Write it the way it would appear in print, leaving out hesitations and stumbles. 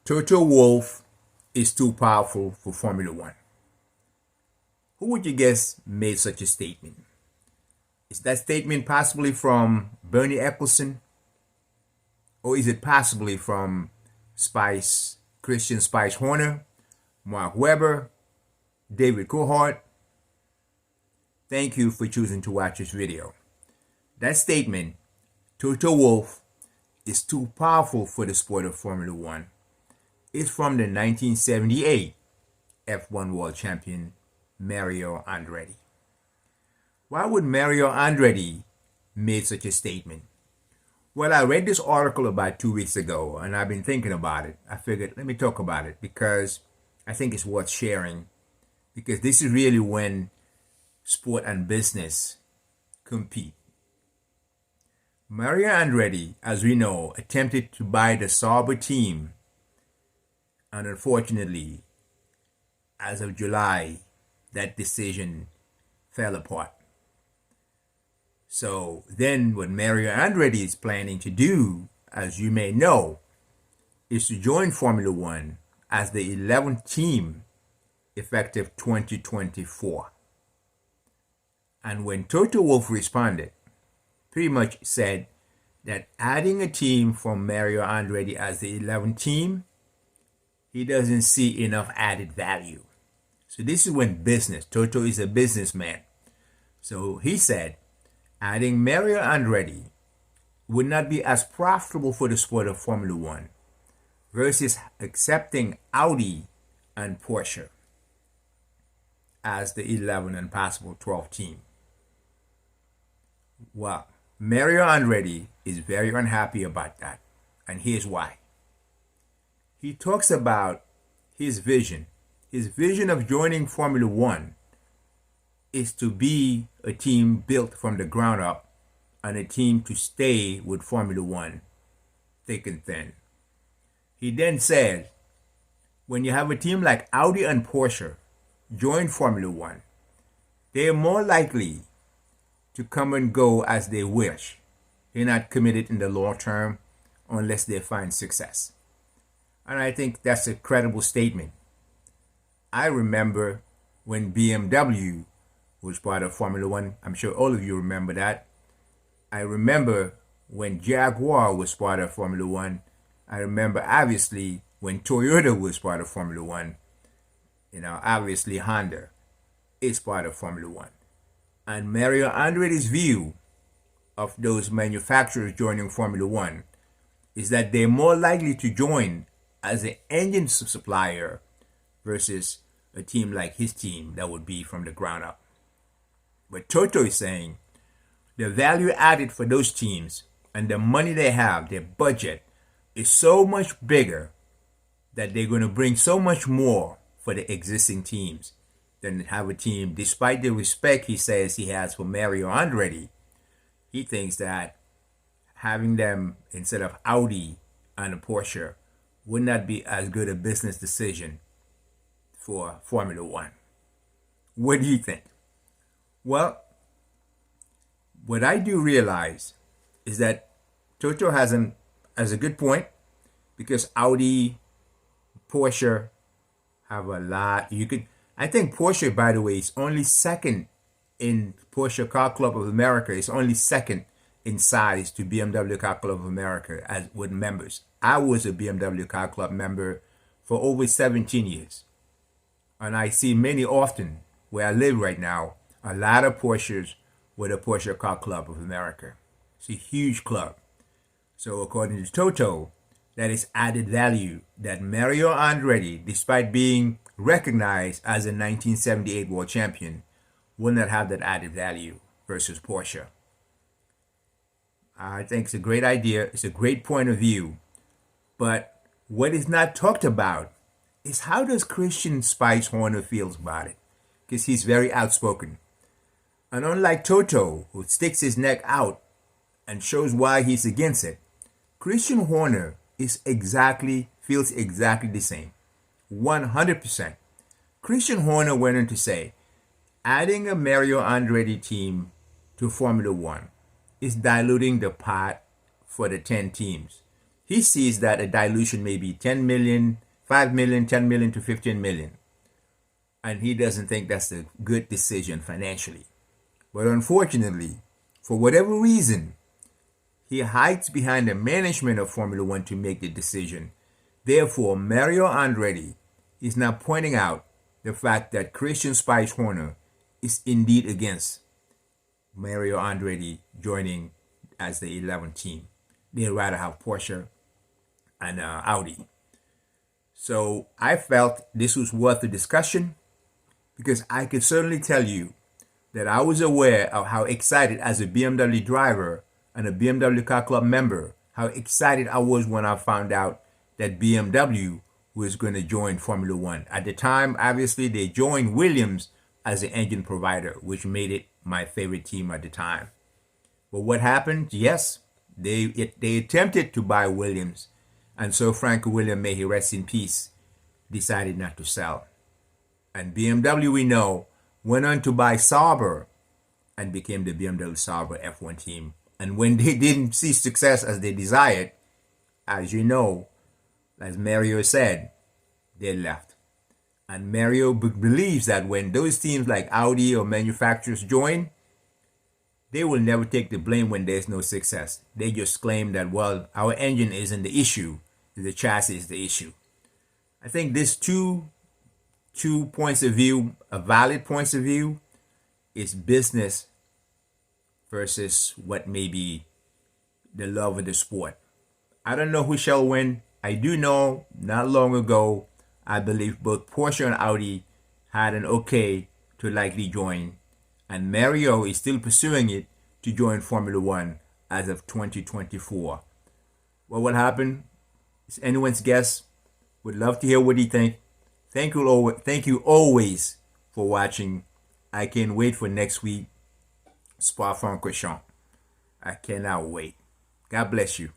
Toto Wolff is too powerful for Formula One. Who would you guess made such a statement? Is that statement possibly from Bernie Ecclestone? Or is it possibly from Spice Honner, Mark Webber, David Coulthard? Thank you for choosing to watch this video. That statement, Toto Wolff is too powerful for the sport of Formula One, is from the 1978 F1 World Champion Mario Andretti. Why would Mario Andretti make such a statement? Well, I read this article about 2 weeks ago and I've been thinking about it. I figured, let me talk about it because I think it's worth sharing, because this is really when sport and business compete. Mario Andretti, as we know, attempted to buy the Sauber team, and unfortunately, as of July, that decision fell apart. So then what Mario Andretti is planning to do, as you may know, is to join Formula One as the 11th team effective 2024. And when Toto Wolff responded, pretty much said that adding a team from Mario Andretti as the 11th team, he doesn't see enough added value. So this is when business, Toto is a businessman. So he said, adding Mario Andretti would not be as profitable for the sport of Formula One versus accepting Audi and Porsche as the 11th and possible 12th team. Well, Mario Andretti is very unhappy about that, and here's why. He talks about his vision. His vision of joining Formula One is to be a team built from the ground up and a team to stay with Formula One thick and thin. He then said, when you have a team like Audi and Porsche join Formula One, they are more likely to come and go as they wish. They're not committed in the long term unless they find success. And I think that's a credible statement. I remember when BMW was part of Formula One. I'm sure all of you remember that. I remember when Jaguar was part of Formula One. I remember obviously when Toyota was part of Formula One. Obviously Honda is part of Formula One. And Mario Andretti's view of those manufacturers joining Formula One is that they're more likely to join as an engine supplier versus a team like his team that would be from the ground up. But Toto is saying the value added for those teams and the money they have, their budget, is so much bigger that they're going to bring so much more for the existing teams than have a team. Despite the respect he says he has for Mario Andretti, he thinks that having them instead of Audi and a Porsche would not be as good a business decision for Formula One. What do you think? Well, what I do realize is that Toto has a good point, because Audi, Porsche have a lot. I think Porsche, by the way, is only second in Porsche Car Club of America. It's only second in size to BMW Car Club of America as with members. I was a BMW Car Club member for over 17 years. And I see many often where I live right now, a lot of Porsches with a Porsche Car Club of America. It's a huge club. So according to Toto, that is added value that Mario Andretti, despite being recognized as a 1978 world champion, will not have that added value versus Porsche. I think it's a great idea. It's a great point of view. But what is not talked about is how does Christian Spice Honner feels about it? Because he's very outspoken. And unlike Toto, who sticks his neck out and shows why he's against it, Christian Horner feels exactly the same. 100%. Christian Horner went on to say, adding a Mario Andretti team to Formula One is diluting the pot for the 10 teams. he sees that a dilution may be 10 million, 5 million, 10 million to 15 million. And he doesn't think that's a good decision financially. But unfortunately, for whatever reason, he hides behind the management of Formula One to make the decision. Therefore, Mario Andretti is now pointing out the fact that Christian Spice Honner is indeed against Mario Andretti joining as the 11th team. They'd rather have Porsche and Audi. So I felt this was worth a discussion, because I could certainly tell you that I was aware of how excited, as a BMW driver and a BMW Car Club member, how excited I was when I found out that BMW was going to join Formula One. At the time, obviously, they joined Williams as the engine provider, which made it my favorite team at the time. But what happened? Yes, they attempted to buy Williams, and so Frank Williams, may he rest in peace, decided not to sell. And BMW, we know, went on to buy Sauber and became the BMW Sauber F1 team. And when they didn't see success as they desired, as you know, as Mario said, they left. And Mario believes that when those teams like Audi or manufacturers join, they will never take the blame when there's no success. They just claim that, well, our engine isn't the issue, the chassis is the issue. I think this two points of view, a valid points of view, is business versus what may be the love of the sport. I don't know who shall win. I do know not long ago, I believe both Porsche and Audi had an okay to likely join, and Mario is still pursuing it to join Formula One as of 2024. What will happen? It's anyone's guess. Would love to hear what you think. Thank you always for watching. I can't wait for next week, Spa-Francorchamps. I cannot wait. God bless you.